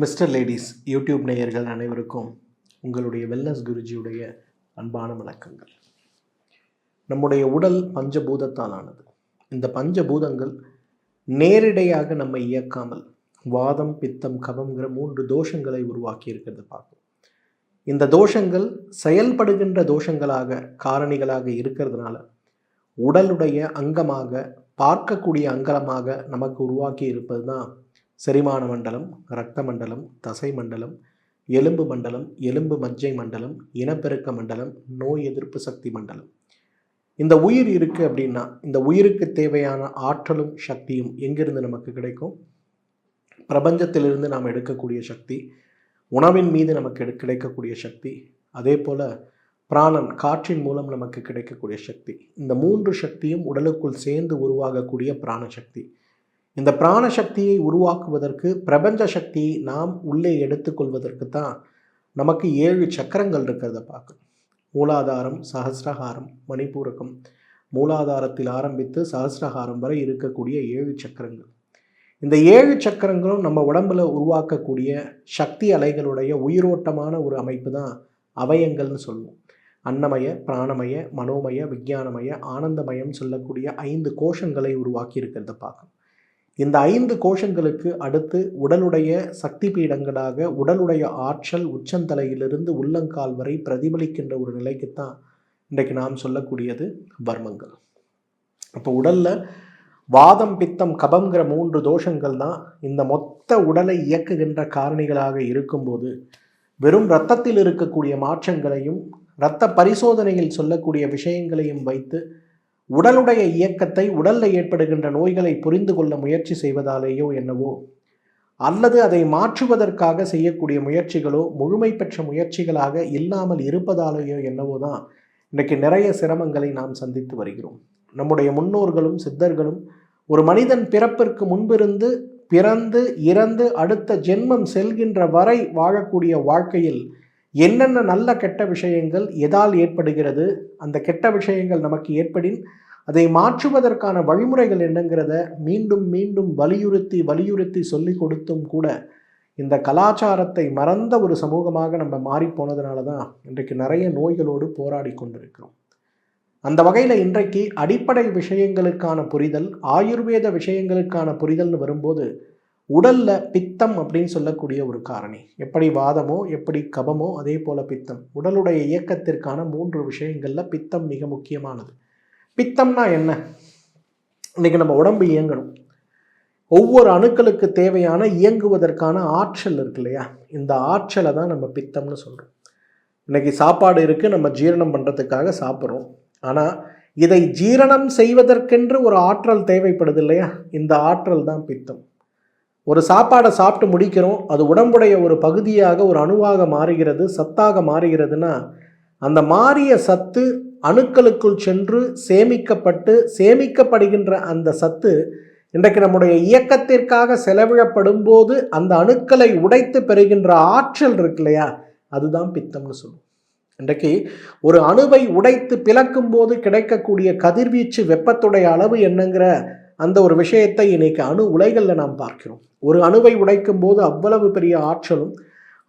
Mister ladies YouTube நேயர்கள் அனைவருக்கும் உங்களுடைய வெல்னஸ் குருஜியுடைய அன்பான வணக்கங்கள். நம்முடைய உடல் பஞ்சபூதத்தால் ஆனது. இந்த பஞ்சபூதங்கள் நேரிடையாக நம்மை இயக்காமல் வாதம், பித்தம், கபம்ங்கிற 3 தோஷங்களை உருவாக்கி இருக்கிறது பார்க்கும். இந்த தோஷங்கள் செயல்படுகின்ற தோஷங்களாக காரணிகளாக இருக்கிறதுனால உடலுடைய அங்கமாக பார்க்கக்கூடிய அங்கமாக நமக்கு உருவாக்கி இருப்பது தான் செரிமான மண்டலம், இரத்த மண்டலம், தசை மண்டலம், எலும்பு மண்டலம், எலும்பு மஜ்ஜை மண்டலம், இனப்பெருக்க மண்டலம், நோய் எதிர்ப்பு சக்தி மண்டலம். இந்த உயிர் இருக்குது அப்படின்னா இந்த உயிருக்கு தேவையான ஆற்றலும் சக்தியும் எங்கிருந்து நமக்கு கிடைக்கும்? பிரபஞ்சத்திலிருந்து நாம் எடுக்கக்கூடிய சக்தி, உணவின் மீது நமக்கு கிடைக்கக்கூடிய சக்தி, அதே போல் பிராணன் காற்றின் மூலம் நமக்கு கிடைக்கக்கூடிய சக்தி. இந்த 3 சக்தியும் உடலுக்குள் சேர்ந்து உருவாகக்கூடிய பிராணசக்தி. இந்த பிராணசக்தியை உருவாக்குவதற்கு, பிரபஞ்ச சக்தியை நாம் உள்ளே எடுத்துக்கொள்வதற்கு தான் நமக்கு 7 சக்கரங்கள் இருக்கிறத பார்க்கணும். மூலாதாரம், சஹஸ்ரஹாரம், மணிப்பூரகம், மூலாதாரத்தில் ஆரம்பித்து சஹஸ்ரஹாரம் வரை இருக்கக்கூடிய 7 சக்கரங்கள். இந்த 7 சக்கரங்களும் நம்ம உடம்புல உருவாக்கக்கூடிய சக்தி அலைகளுடைய உயிரோட்டமான ஒரு அமைப்பு தான் அவயங்கள்னு சொல்லுவோம். அன்னமய, பிராணமய, மனோமய, விஞ்ஞானமய, ஆனந்தமயம் சொல்லக்கூடிய 5 கோஷங்களை உருவாக்கி இருக்கிறத பார்க்கணும். இந்த 5 கோஷங்களுக்கு அடுத்து உடலுடைய சக்தி பீடங்களாக உடலுடைய ஆற்றல் உச்சந்தலையிலிருந்து உள்ளங்கால் வரை பிரதிபலிக்கின்ற ஒரு நிலைக்குத்தான் இன்றைக்கு நாம் சொல்லக்கூடியது வர்மங்கள். அப்போ உடலில் வாதம், பித்தம், கபம்ங்கிற 3 தோஷங்கள் தான் இந்த மொத்த உடலை இயக்குகின்ற காரணிகளாக இருக்கும்போது வெறும் இரத்தத்தில் இருக்கக்கூடிய மாற்றங்களையும் இரத்த பரிசோதனையில் சொல்லக்கூடிய விஷயங்களையும் வைத்து உடலுடைய இயக்கத்தை, உடலில் ஏற்படுகின்ற நோய்களை புரிந்து கொள்ள முயற்சி செய்வதாலேயோ என்னவோ, அல்லது அதை மாற்றுவதற்காக செய்யக்கூடிய முயற்சிகளோ முழுமை பெற்ற முயற்சிகளாக இல்லாமல் இருப்பதாலேயோ என்னவோ தான் இன்றைக்கு நிறைய சிரமங்களை நாம் சந்தித்து வருகிறோம். நம்முடைய முன்னோர்களும் சித்தர்களும் ஒரு மனிதன் பிறப்பிற்கு முன்பிருந்து பிறந்து இறந்து அடுத்த ஜென்மம் செல்கின்ற வரை வாழக்கூடிய வாழ்க்கையில் என்னென்ன நல்ல கெட்ட விஷயங்கள் எதால் ஏற்படுகிறது, அந்த கெட்ட விஷயங்கள் நமக்கு ஏற்படின் அதை மாற்றுவதற்கான வழிமுறைகள் என்னங்கிறத மீண்டும் மீண்டும் வலியுறுத்தி சொல்லி கொடுத்தும் கூட இந்த கலாச்சாரத்தை மறந்த ஒரு சமூகமாக நம்ம மாறி போனதுனால தான் இன்றைக்கு நிறைய நோய்களோடு போராடி கொண்டிருக்கிறோம். அந்த வகையில் இன்றைக்கு அடிப்படை விஷயங்களுக்கான புரிதல், ஆயுர்வேத விஷயங்களுக்கான புரிதல்னு வரும்போது உடலில் பித்தம் அப்படின்னு சொல்லக்கூடிய ஒரு காரணி, எப்படி வாதமோ எப்படி கபமோ அதே போல் பித்தம், உடலுடைய இயக்கத்திற்கான 3 விஷயங்களில் பித்தம் மிக முக்கியமானது. பித்தம்னா என்ன? இன்றைக்கி நம்ம உடம்பு இயங்கணும், ஒவ்வொரு அணுக்களுக்கு தேவையான இயங்குவதற்கான ஆற்றல் இருக்கு இல்லையா, இந்த ஆற்றலை தான் நம்ம பித்தம்னு சொல்கிறோம். இன்றைக்கி சாப்பாடு இருக்குது, நம்ம ஜீரணம் பண்ணுறதுக்காக சாப்பிட்றோம். ஆனால் இதை ஜீரணம் செய்வதற்கென்று ஒரு ஆற்றல் தேவைப்படுது இல்லையா, இந்த ஆற்றல் தான் பித்தம். ஒரு சாப்பாடை சாப்பிட்டு முடிக்கிறோம், அது உடம்புடைய ஒரு பகுதியாக ஒரு அணுவாக மாறுகிறது, சத்தாக மாறுகிறதுனா அந்த மாறிய சத்து அணுக்களுக்குள் சென்று சேமிக்கப்படுகின்ற அந்த சத்து இன்றைக்கு நம்முடைய இயக்கத்திற்காக செலவிடப்படும் போது அந்த அணுக்களை உடைத்து பெறுகின்ற ஆற்றல் இருக்கு இல்லையா, அதுதான் பித்தம்னு சொல்லுவோம். இன்றைக்கு ஒரு அணுவை உடைத்து பிளக்கும் போது கிடைக்கக்கூடிய கதிர்வீச்சு வெப்பத்துடைய அளவு என்னங்கிற அந்த ஒரு விஷயத்தை இன்னைக்கு அணு உலைகளில் நாம் பார்க்கிறோம். ஒரு அணுவை உடைக்கும் போது அவ்வளவு பெரிய ஆற்றலும்,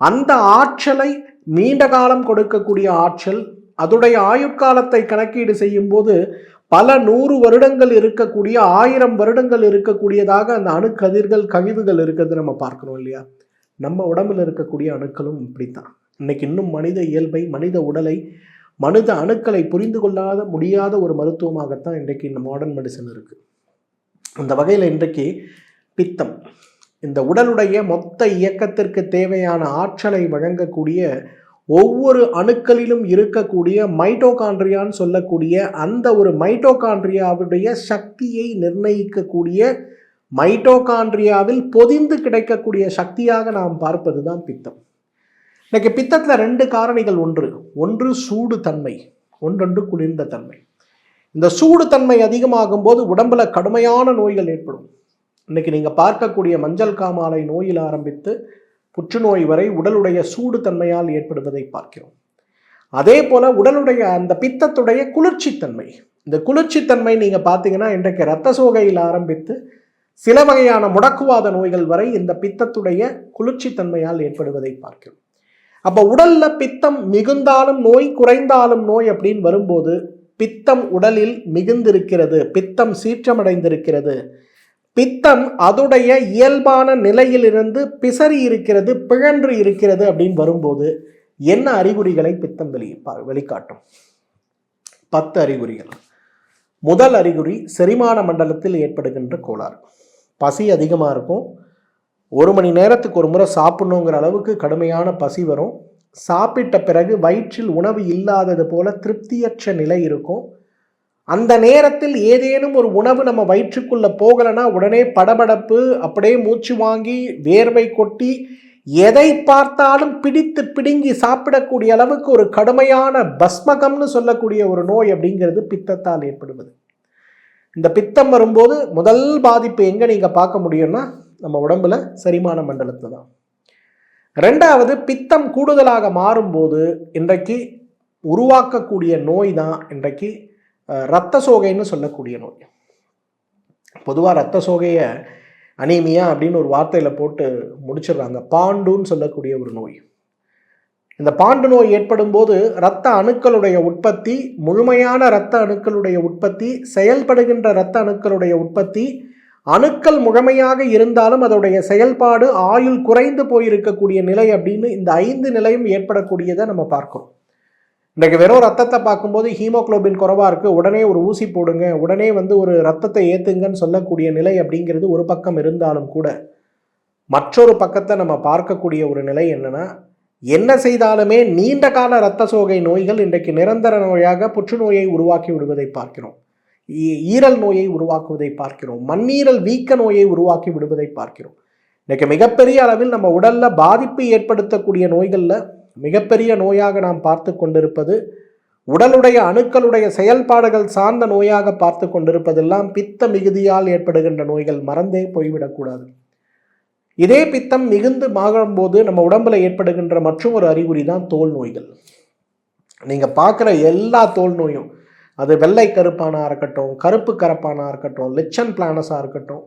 அந்த ஆற்றலை நீண்ட காலம் கொடுக்கக்கூடிய ஆற்றல், அதோடைய ஆயுட்காலத்தை கணக்கீடு செய்யும் போது பல 100 வருடங்கள் இருக்கக்கூடிய 1000 வருடங்கள் இருக்கக்கூடியதாக அந்த அணுக்கதிர்கள் கழிவுகள் இருக்கிறது நம்ம பார்க்கணும் இல்லையா. நம்ம உடம்புல இருக்கக்கூடிய அணுக்களும் இப்படித்தான். இன்னைக்கு இன்னும் மனித இயல்பை, மனித உடலை, மனித அணுக்களை புரிந்து கொள்ளாத முடியாத ஒரு மருத்துவமாகத்தான் இன்றைக்கு இந்த மாடர்ன் மெடிசன் இருக்குது. அந்த வகையில் இன்றைக்கு பித்தம் இந்த உடலுடைய மொத்த இயக்கத்திற்கு தேவையான ஆற்றலை வழங்கக்கூடிய ஒவ்வொரு அணுக்களிலும் இருக்கக்கூடிய மைட்டோகாண்ட்ரியான்னு சொல்லக்கூடிய அந்த ஒரு மைட்டோகாண்ட்ரியாவுடைய சக்தியை நிர்ணயிக்கக்கூடிய, மைட்டோகாண்ட்ரியாவில் பொதிந்து கிடைக்கக்கூடிய சக்தியாக நாம் பார்ப்பது தான் பித்தம். இன்னைக்கு பித்தத்தில் 2 காரணிகள், ஒன்று சூடு தன்மை, ஒன்றொன்று குளிர்ந்த தன்மை. இந்த சூடு தன்மை அதிகமாகும் போது உடம்புல கடுமையான நோய்கள் ஏற்படும். இன்னைக்கு நீங்கள் பார்க்கக்கூடிய மஞ்சள் காமாலை நோயில் ஆரம்பித்து புற்றுநோய் வரை உடலுடைய சூடு தன்மையால் ஏற்படுவதை பார்க்கிறோம். அதே போல் உடலுடைய அந்த பித்தத்துடைய குளிர்ச்சித்தன்மை, இந்த குளிர்ச்சித்தன்மை நீங்கள் பார்த்தீங்கன்னா இன்றைக்கு இரத்த சோகையில் ஆரம்பித்து சில வகையான முடக்குவாத நோய்கள் வரை இந்த பித்தத்துடைய குளிர்ச்சித்தன்மையால் ஏற்படுவதை பார்க்கிறோம். அப்போ உடல்ல பித்தம் மிகுந்தாலும் நோய், குறைந்தாலும் நோய் அப்படின்னு வரும்போது பித்தம் உடலில் மிகுந்திருக்கிறது, பித்தம் சீற்றமடைந்திருக்கிறது, பித்தம் அதுடைய இயல்பான நிலையிலிருந்து பிசறி இருக்கிறது, பிழன்று இருக்கிறது அப்படின்னு வரும்போது என்ன அறிகுறிகளை பித்தம் வெளிக்காட்டும்? 10 அறிகுறிகள். முதல் அறிகுறி செரிமான மண்டலத்தில் ஏற்படுகின்ற கோளாறு. பசி அதிகமாக இருக்கும், 1 மணி நேரத்துக்கு ஒரு முறை சாப்பிடணுங்கிற அளவுக்கு கடுமையான பசி வரும். சாப்பிட்ட பிறகு வயிற்றில் உணவு இல்லாதது போல திருப்தியற்ற நிலை இருக்கும். அந்த நேரத்தில் ஏதேனும் ஒரு உணவு நம்ம வயிற்றுக்குள்ள போகலைன்னா உடனே படபடப்பு, அப்படியே மூச்சு வாங்கி வேர்வை கொட்டி எதை பார்த்தாலும் பிடித்து பிடுங்கி சாப்பிடக்கூடிய அளவுக்கு ஒரு கடுமையான பஸ்மகம்னு சொல்லக்கூடிய ஒரு நோய் அப்படிங்கிறது பித்தத்தால் ஏற்படுவது. இந்த பித்தம் வரும்போது முதல் பாதிப்பு எங்கே நீங்கள் பார்க்க முடியும்னா நம்ம உடம்புல செரிமான மண்டலத்தை தான். 2வது, பித்தம் கூடுதலாக மாறும்போது இன்றைக்கு உருவாக்கக்கூடிய நோய் தான் இன்றைக்கு இரத்த சோகைன்னு சொல்லக்கூடிய நோய். பொதுவாக இரத்த சோகையை அனீமியா அப்படின்னு ஒரு வார்த்தையில் போட்டு முடிச்சிடுறாங்க. பாண்டுன்னு சொல்லக்கூடிய ஒரு நோய். இந்த பாண்டு நோய் ஏற்படும் போது இரத்த அணுக்களுடைய உற்பத்தி, முழுமையான இரத்த அணுக்களுடைய உற்பத்தி, செயல்படுகின்ற இரத்த அணுக்களுடைய உற்பத்தி, அணுக்கள் முழுமையாக இருந்தாலும் அதோடைய செயல்பாடு ஆயுள் குறைந்து போயிருக்கக்கூடிய நிலை அப்படின்னு இந்த 5 நிலையும் ஏற்படக்கூடியதை நம்ம பார்க்கிறோம். இன்றைக்கு வெறும் ரத்தத்தை பார்க்கும்போது ஹீமோக்ளோபின் குறைவாக இருக்குது, உடனே ஒரு ஊசி போடுங்க, உடனே ஒரு ரத்தத்தை ஏற்றுங்கன்னு சொல்லக்கூடிய நிலை அப்படிங்கிறது ஒரு பக்கம் இருந்தாலும் கூட மற்றொரு பக்கத்தை நம்ம பார்க்கக்கூடிய ஒரு நிலை என்னன்னா, என்ன செய்தாலுமே நீண்ட கால இரத்த சோகை நோய்கள் இன்றைக்கு நிரந்தர நோயாக புற்றுநோயை உருவாக்கி விடுவதை பார்க்கிறோம், ஈரல் நோயை உருவாக்குவதை பார்க்கிறோம், மண்ணீரல் வீக்க நோயை உருவாக்கி விடுவதை பார்க்கிறோம். இன்றைக்கு மிகப்பெரிய அளவில் நம்ம உடல்ல பாதிப்பு ஏற்படுத்தக்கூடிய நோய்களில் மிகப்பெரிய நோயாக நாம் பார்த்து கொண்டிருப்பது, உடலுடைய அணுக்களுடைய செயல்பாடுகள் சார்ந்த நோயாக பார்த்து கொண்டிருப்பதெல்லாம் பித்த மிகுதியால் ஏற்படுகின்ற நோய்கள். மறந்தே போய்விடக்கூடாது. இதே பித்தம் மிகுந்து மாறும்போது நம்ம உடம்புல ஏற்படுகின்ற மற்றும் ஒரு அறிகுறி தான் தோல் நோய்கள். நீங்க பார்க்குற எல்லா தோல் நோயும், அது வெள்ளை கருப்பானா இருக்கட்டும், கருப்பு கரப்பானா இருக்கட்டும், லிச்சன் பிளானஸா இருக்கட்டும்,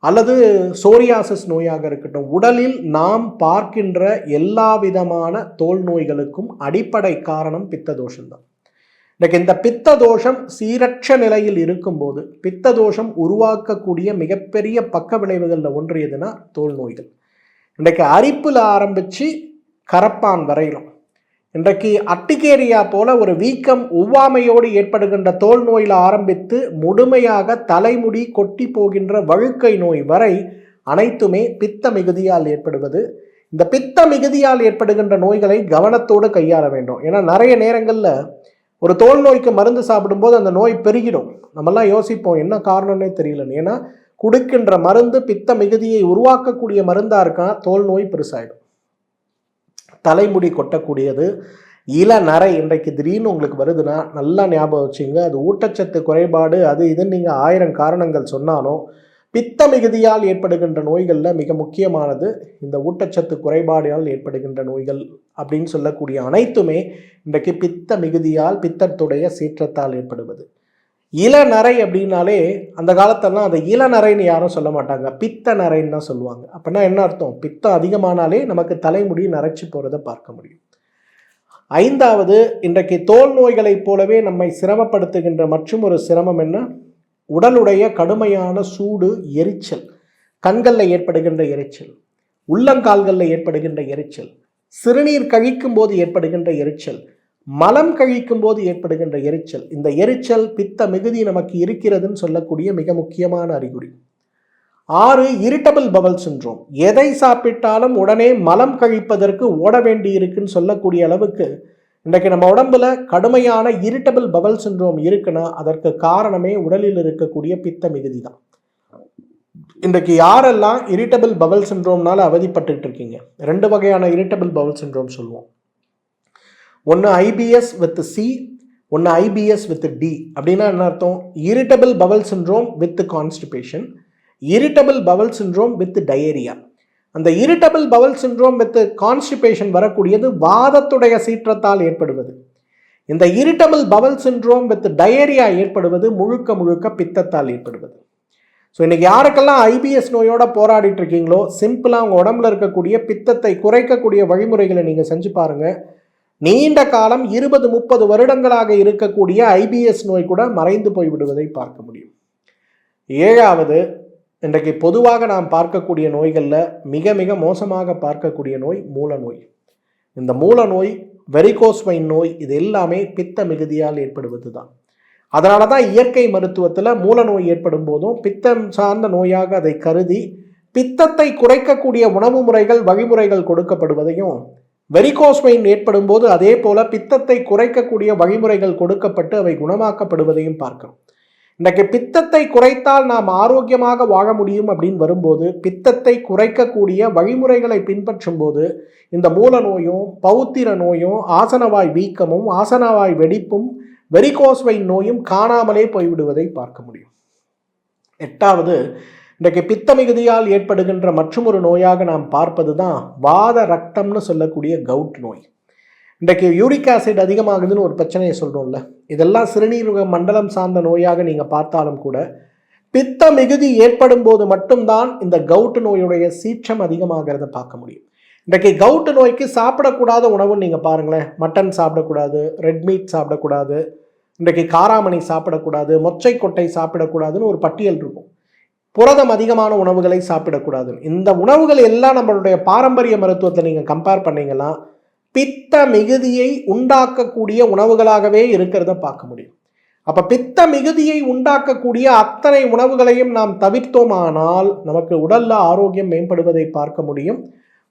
அல்லது சோரியாசிஸ் நோயாக இருக்கட்டும், உடலில் நாம் பார்க்கின்ற எல்லா விதமான தோல் நோய்களுக்கும் அடிப்படை காரணம் பித்த தோஷம்தான். இன்றைக்கு இந்த பித்த தோஷம் சீரற்ற நிலையில் இருக்கும்போது பித்த தோஷம் உருவாக்கக்கூடிய மிகப்பெரிய பக்க விளைவுகளில் ஒன்று எதுனா தோல் நோய்கள். இன்றைக்கு அரிப்பில் ஆரம்பித்து கரப்பான் வரையிலும், இன்றைக்கு அட்டிகேரியா போல ஒரு வீக்கம் ஒவ்வாமையோடு ஏற்படுகின்ற தோல் நோயில் ஆரம்பித்து முழுமையாக தலைமுடி கொட்டி போகின்ற வழுக்கை நோய் வரை அனைத்துமே பித்த மிகுதியால் ஏற்படுவது. இந்த பித்த மிகுதியால் ஏற்படுகின்ற நோய்களை கவனத்தோடு கையாள வேண்டும். ஏன்னா நிறைய நேரங்களில் ஒரு தோல் நோய்க்கு மருந்து சாப்பிடும்போது அந்த நோய் பெருகிடும். நம்மெல்லாம் யோசிப்போம் என்ன காரணம்னே தெரியலன்னு. ஏன்னா கொடுக்கின்ற மருந்து பித்த மிகுதியை உருவாக்கக்கூடிய மருந்தாக இருக்கான், தோல் நோய் பெருசாயிடும். தலைமுடி கொட்டக்கூடியது, இளநரை இன்றைக்கு திடீர்னு உங்களுக்கு வருதுன்னா நல்லா ஞாபகம் வச்சுங்க, அது ஊட்டச்சத்து குறைபாடு, அது இதுன்னு நீங்கள் 1000 காரணங்கள் சொன்னாலும் பித்த மிகுதியால் ஏற்படுகின்ற நோய்களில் மிக முக்கியமானது இந்த ஊட்டச்சத்து குறைபாடால் ஏற்படுகின்ற நோய்கள் அப்படின்னு சொல்லக்கூடிய அனைத்துமே இன்றைக்கு பித்த மிகுதியால், பித்தத்துடைய சீற்றத்தால் ஏற்படுவது. இளநரை அப்படின்னாலே அந்த காலத்தெல்லாம் அதை இளநரைன்னு யாரும் சொல்ல மாட்டாங்க, பித்த நரைன்னு தான் சொல்லுவாங்க. அப்படின்னா என்ன அர்த்தம்? பித்தம் அதிகமானாலே நமக்கு தலைமுடி நரைச்சி போகிறத பார்க்க முடியும். 5வது, இன்றைக்கு தோல் நோய்களைப் போலவே நம்மை சிரமப்படுத்துகின்ற மற்றும் ஒரு சிரமம் என்ன? உடலுடைய கடுமையான சூடு, எரிச்சல், கண்களில் ஏற்படுகின்ற எரிச்சல், உள்ளங்கால்களில் ஏற்படுகின்ற எரிச்சல், சிறுநீர் கழிக்கும் போது ஏற்படுகின்ற எரிச்சல், மலம் கழிக்கும் போது ஏற்படுகின்ற எரிச்சல். இந்த எரிச்சல் பித்த மிகுதி நமக்கு இருக்கிறதுன்னு சொல்லக்கூடிய மிக முக்கியமான அறிகுறி. 6, இரிட்டபிள் பவல் சிண்ட்ரோம். எதை சாப்பிட்டாலும் உடனே மலம் கழிப்பதற்கு ஓட வேண்டி இருக்குன்னு சொல்லக்கூடிய அளவுக்கு இன்றைக்கு நம்ம உடம்புல கடுமையான இரிட்டபிள் பவல் சிண்ட்ரோம் இருக்குன்னா அதற்கு காரணமே உடலில் இருக்கக்கூடிய பித்த மிகுதி தான். இன்றைக்கு யாரெல்லாம் இரிட்டபிள் பவல் சிண்ட்ரோம்னால அவதிப்பட்டு இருக்கீங்க? 2 வகையான இரிட்டபிள் பவல் சிண்ட்ரோம் சொல்லுவோம். ஒன்று IBS வித் C, ஒன்று IBS வித் D. அப்படின்னா என்ன அர்த்தம்? Irritable bowel syndrome with constipation, irritable bowel syndrome with diarrhoea. அந்த irritable bowel syndrome with constipation வரக்கூடியது வாதத்துடைய சீற்றத்தால் ஏற்படுவது. இந்த irritable bowel syndrome with diarrhoea ஏற்படுவது முழுக்க முழுக்க பித்தத்தால் ஏற்படுவது. ஸோ இன்றைக்கி யாருக்கெல்லாம் ஐபிஎஸ் நோயோட போராடிட்டு இருக்கீங்களோ சிம்பிளாக உங்கள் உடம்புல இருக்கக்கூடிய பித்தத்தை குறைக்கக்கூடிய வழிமுறைகளை நீங்கள் செஞ்சு பாருங்கள். நீண்ட காலம் 20-30 வருடங்களாக இருக்கக்கூடிய ஐபிஎஸ் நோய் கூட மறைந்து போய்விடுவதை பார்க்க முடியும். 7வது, இன்றைக்கு பொதுவாக நாம் பார்க்கக்கூடிய நோய்களில் மிக மிக மோசமாக பார்க்கக்கூடிய நோய் மூல நோய். இந்த மூல நோய், வெரிகோஸ் வெயின் நோய், இது எல்லாமே பித்த மிகுதியால் ஏற்படுவது தான். அதனால தான் இயற்கை மருத்துவத்தில் மூல நோய் ஏற்படும் போதும் பித்தம் சார்ந்த நோயாக அதை கருதி பித்தத்தை குறைக்கக்கூடிய உணவு முறைகள் வழிமுறைகள் கொடுக்கப்படுவதையும், வெரிகோஸ் வெயின் ஏற்படும் போது அதே போல பித்தத்தை குறைக்கக்கூடிய வழிமுறைகள் கொடுக்கப்பட்டு அவை குணமாக்கப்படுவதையும் பார்க்கிறோம். இன்றைக்கு பித்தத்தை குறைத்தால் நாம் ஆரோக்கியமாக வாழ முடியும் அப்படின்னு வரும்போது பித்தத்தை குறைக்கக்கூடிய வழிமுறைகளை பின்பற்றும் போது இந்த மூல நோயும் பௌத்திர நோயும் ஆசனவாய் வீக்கமும் ஆசனவாய் வெடிப்பும் வெரிகோஸ் வெயின் நோயும் காணாமலே போய்விடுவதை பார்க்க முடியும். 8வது, இன்றைக்கு பித்த மிகுதியால் ஏற்படுகின்ற மற்றொரு நோயாக நாம் பார்ப்பது தான் வாத ரத்தம்னு சொல்லக்கூடிய கவுட் நோய். இன்றைக்கு யூரிக் ஆசிட் அதிகமாகுதுன்னு ஒரு பிரச்சனையை சொல்கிறோம்ல, இதெல்லாம் சிறுநீரக மண்டலம் சார்ந்த நோயாக நீங்கள் பார்த்தாலும் கூட பித்த மிகுதி ஏற்படும் போது மட்டும்தான் இந்த கவுட் நோயுடைய சீற்றம் அதிகமாகிறத பார்க்க முடியும். இன்றைக்கு கவுட் நோய்க்கு சாப்பிடக்கூடாத உணவுன்னு நீங்கள் பாருங்களேன். மட்டன் சாப்பிடக்கூடாது, ரெட் மீட் சாப்பிடக்கூடாது, இன்றைக்கு காராமணி சாப்பிடக்கூடாது, மொச்சை கொட்டை சாப்பிடக்கூடாதுன்னு ஒரு பட்டியல் இருக்கும். புரதம் அதிகமான உணவுகளை சாப்பிடக்கூடாது. இந்த உணவுகள் எல்லாம் நம்மளுடைய பாரம்பரிய மருத்துவத்தை நீங்கள் கம்பேர் பண்ணீங்கன்னா பித்த மிகுதியை உண்டாக்கக்கூடிய உணவுகளாகவே இருக்கிறத பார்க்க முடியும். அப்போ பித்த மிகுதியை உண்டாக்கக்கூடிய அத்தனை உணவுகளையும் நாம் தவிர்த்தோமானால் நமக்கு உடல்ல ஆரோக்கியம் மேம்படுவதை பார்க்க முடியும்.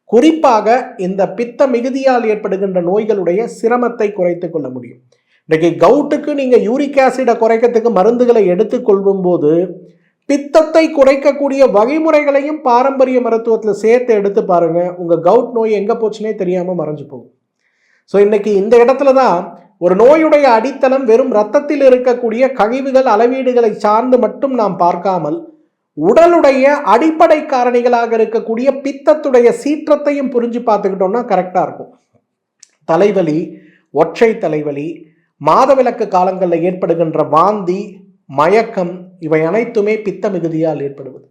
குறிப்பாக இந்த பித்த மிகுதியால் ஏற்படுகின்ற நோய்களுடைய சிரமத்தை குறைத்து கொள்ள முடியும். இன்றைக்கு கவுட்டுக்கு நீங்கள் யூரிக் ஆசிடை குறைக்கிறதுக்கு மருந்துகளை எடுத்துக்கொள்ளும் போது பித்தத்தை குறைக்கக்கூடிய வழிமுறைகளையும் பாரம்பரிய மருத்துவத்தில் சேர்த்து எடுத்து பாருங்கள். உங்கள் கவுட் நோய் எங்கே போச்சுனே தெரியாமல் மறைஞ்சு போகும். ஸோ இன்றைக்கி இந்த இடத்துல தான் ஒரு நோயுடைய அடித்தளம் வெறும் இரத்தத்தில் இருக்கக்கூடிய கழிவுகள் அளவீடுகளை சார்ந்து மட்டும் நாம் பார்க்காமல் உடலுடைய அடிப்படை காரணிகளாக இருக்கக்கூடிய பித்தத்துடைய சீற்றத்தையும் புரிஞ்சு பார்த்துக்கிட்டோம்னா கரெக்டாக இருக்கும். தலைவலி, ஒற்றை தலைவலி, மாதவிலக்கு காலங்களில் ஏற்படுகின்ற வாந்தி, மயக்கம், இவை அனைத்துமே பித்த மிகுதியால் ஏற்படுவது.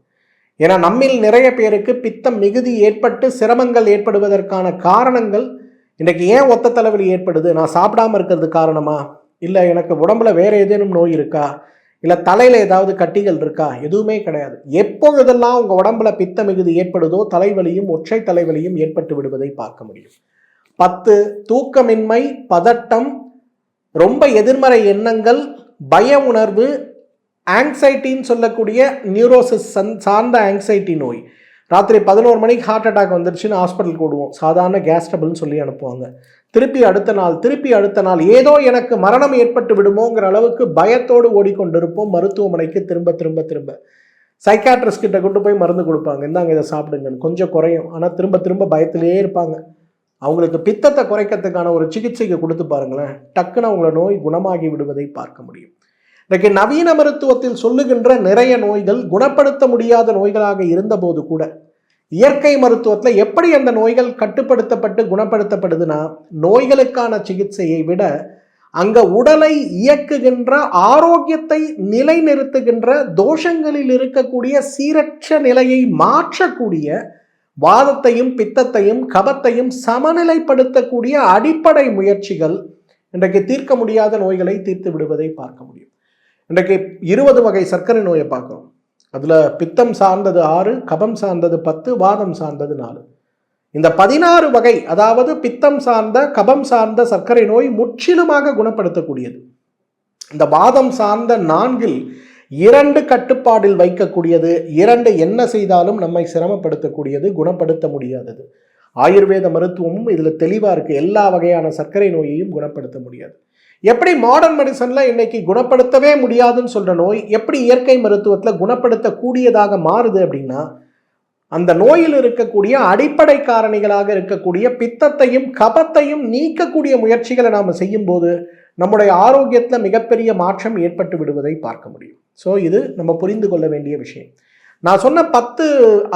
ஏன்னா நம்மில் நிறைய பேருக்கு பித்தம் மிகுதி ஏற்பட்டு சிரமங்கள் ஏற்படுவதற்கான காரணங்கள், இன்றைக்கு ஏன் ஒத்த தலைவலி ஏற்படுது, நான் சாப்பிடாமல் இருக்கிறது காரணமா, இல்லை எனக்கு உடம்புல வேறு ஏதேனும் நோய் இருக்கா, இல்லை தலையில் ஏதாவது கட்டிகள் இருக்கா, எதுவுமே கிடையாது. எப்பொழுதெல்லாம் உங்கள் உடம்புல பித்த மிகுதி ஏற்படுதோ தலைவலியும் ஒற்றை தலைவலியும் ஏற்பட்டு விடுவதை பார்க்க முடியும். 10, தூக்கமின்மை, பதட்டம், ரொம்ப எதிர்மறை எண்ணங்கள், பய உணர்வு, ஆங்ஸைட்டின்னு சொல்லக்கூடிய நியூரோசிஸ் சார்ந்த ஆங்ஸைட்டி நோய். ராத்திரி 11 மணிக்கு ஹார்ட் அட்டாக் வந்துருச்சுன்னு ஹாஸ்பிட்டலுக்கு ஓடுவோம். சாதாரண கேஸ் ட்ரபிள்னு சொல்லி அனுப்புவாங்க. திருப்பி அடுத்த நாள் ஏதோ எனக்கு மரணம் ஏற்பட்டு விடுமோங்கிற அளவுக்கு பயத்தோடு ஓடிக்கொண்டிருப்போம். மருத்துவமனைக்கு திரும்ப சைக்காட்ரிஸ்ட் கிட்ட கொண்டு போய் மருந்து கொடுப்பாங்க, இந்தாங்க இதை சாப்பிடுங்கன்னு. கொஞ்சம் குறையும், ஆனால் திரும்ப பயத்திலே இருப்பாங்க. அவங்களுக்கு பித்தத்தை குறைக்கிறதுக்கான ஒரு சிகிச்சைக்கு கொடுத்து பாருங்களேன், டக்குன்னு அவங்கள நோய் குணமாகி விடுவதை பார்க்க முடியும். இன்றைக்கு நவீன மருத்துவத்தில் சொல்லுகின்ற நிறைய நோய்கள் குணப்படுத்த முடியாத நோய்களாக இருந்தபோது கூட இயற்கை மருத்துவத்தில் எப்படி அந்த நோய்கள் கட்டுப்படுத்தப்பட்டு குணப்படுத்தப்படுதுன்னா, நோய்களுக்கான சிகிச்சையை விட அங்க உடலை இயக்குகின்ற, ஆரோக்கியத்தை நிலைநிறுத்துகின்ற, தோஷங்களில் இருக்கக்கூடிய சீரற்ற நிலையை மாற்றக்கூடிய, வாதத்தையும் பித்தத்தையும் கபத்தையும் சமநிலைப்படுத்தக்கூடிய அடிப்படை முயற்சிகள் இன்றைக்கு தீர்க்க முடியாத நோய்களை தீர்த்து விடுவதை பார்க்க முடியும். இன்றைக்கு 20 வகை சர்க்கரை நோயை பார்க்குறோம். அதில் பித்தம் சார்ந்தது 6, கபம் சார்ந்தது 10, வாதம் சார்ந்தது 4. இந்த 16 வகை, அதாவது பித்தம் சார்ந்த கபம் சார்ந்த சர்க்கரை நோய் முற்றிலுமாக குணப்படுத்தக்கூடியது. இந்த வாதம் சார்ந்த 4இல் 2 கட்டுப்பாடில் வைக்கக்கூடியது, 2 என்ன செய்தாலும் நம்மை சிரமப்படுத்தக்கூடியது, குணப்படுத்த முடியாதது. ஆயுர்வேத மருத்துவமும் இதில் தெளிவாக இருக்குது. எல்லா வகையான சர்க்கரை நோயையும் குணப்படுத்த முடியாது. எப்படி மாடர்ன் மெடிசனில் இன்னைக்கு குணப்படுத்தவே முடியாதுன்னு சொல்கிற நோய் எப்படி இயற்கை மருத்துவத்தில் குணப்படுத்தக்கூடியதாக மாறுது அப்படின்னா, அந்த நோயில் இருக்கக்கூடிய அடிப்படை காரணிகளாக இருக்கக்கூடிய பித்தத்தையும் கபத்தையும் நீக்கக்கூடிய முயற்சிகளை நாம் செய்யும்போது நம்முடைய ஆரோக்கியத்தில் மிகப்பெரிய மாற்றம் ஏற்பட்டு விடுவதை பார்க்க முடியும். ஸோ இது நம்ம புரிந்து கொள்ள வேண்டிய விஷயம். நான் சொன்ன 10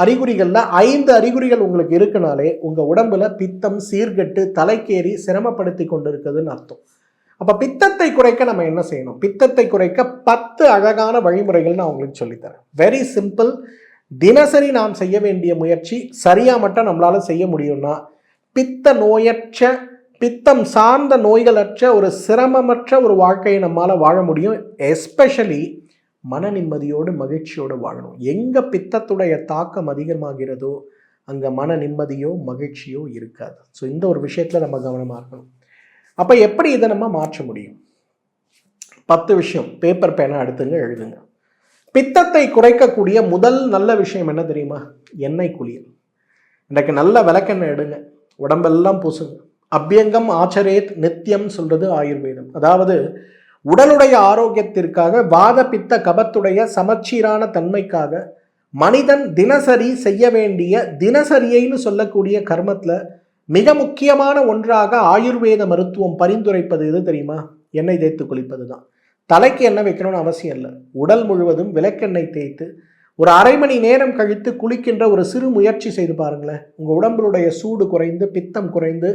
அறிகுறிகளில் 5 அறிகுறிகள் உங்களுக்கு இருக்குனாலே உங்கள் உடம்புல பித்தம் சீர்கெட்டு தலைக்கேறி சிரமப்படுத்தி கொண்டு இருக்குதுன்னு அர்த்தம். அப்போ பித்தத்தை குறைக்க நம்ம என்ன செய்யணும்? பித்தத்தை குறைக்க 10 அழகான வழிமுறைகள் நான் உங்களுக்கு சொல்லித்தரேன். Very simple. தினசரி நாம் செய்ய வேண்டிய முயற்சி சரியாக மட்டும் நம்மளால் செய்ய முடியும்னா பித்த நோயற்ற, பித்தம் சார்ந்த நோய்களற்ற ஒரு சிரமமற்ற ஒரு வாழ்க்கையை நம்மளால் வாழ முடியும். எஸ்பெஷலி மன நிம்மதியோடு மகிழ்ச்சியோடு வாழணும். எங்கே பித்தத்துடைய தாக்கம் அதிகமாகிறதோ அங்கே மன நிம்மதியோ மகிழ்ச்சியோ இருக்காது. ஸோ இந்த ஒரு விஷயத்தில் நம்ம கவனமாக இருக்கணும். அப்போ எப்படி இதை நம்ம மாற்ற முடியும்? 10 விஷயம் பேப்பர் பேனா எடுத்துங்க, எழுதுங்க. பித்தத்தை குறைக்கக்கூடிய முதல் நல்ல விஷயம் என்ன தெரியுமா? எண்ணெய் குளியல். இன்றைக்கு நல்ல விளக்கெண்ணெய் எடுங்க, உடம்பெல்லாம் பூசுங்க. அபியங்கம் ஆச்சரேத் நித்தியம் சொல்றது ஆயுர்வேதம். அதாவது உடலுடைய ஆரோக்கியத்திற்காக, வாத பித்த கபத்துடைய சமச்சீரான தன்மைக்காக மனிதன் தினசரி செய்ய வேண்டிய தினசரியைன்னு சொல்லக்கூடிய கர்மத்தில் மிக முக்கியமான ஒன்றாக ஆயுர்வேத மருத்துவம் பரிந்துரைப்பது எது தெரியுமா? எண்ணெய் தேய்த்து குளிப்பது தான். தலைக்கு எண்ணெய் வைக்கணும்னு அவசியம் இல்லை. உடல் முழுவதும் விளக்கெண்ணெய் தேய்த்து ஒரு அரை மணி நேரம் கழித்து குளிக்கின்ற ஒரு சிறு முயற்சி செய்து பாருங்களேன். உங்கள் உடம்புடைய சூடு குறைந்து, பித்தம் குறைந்து,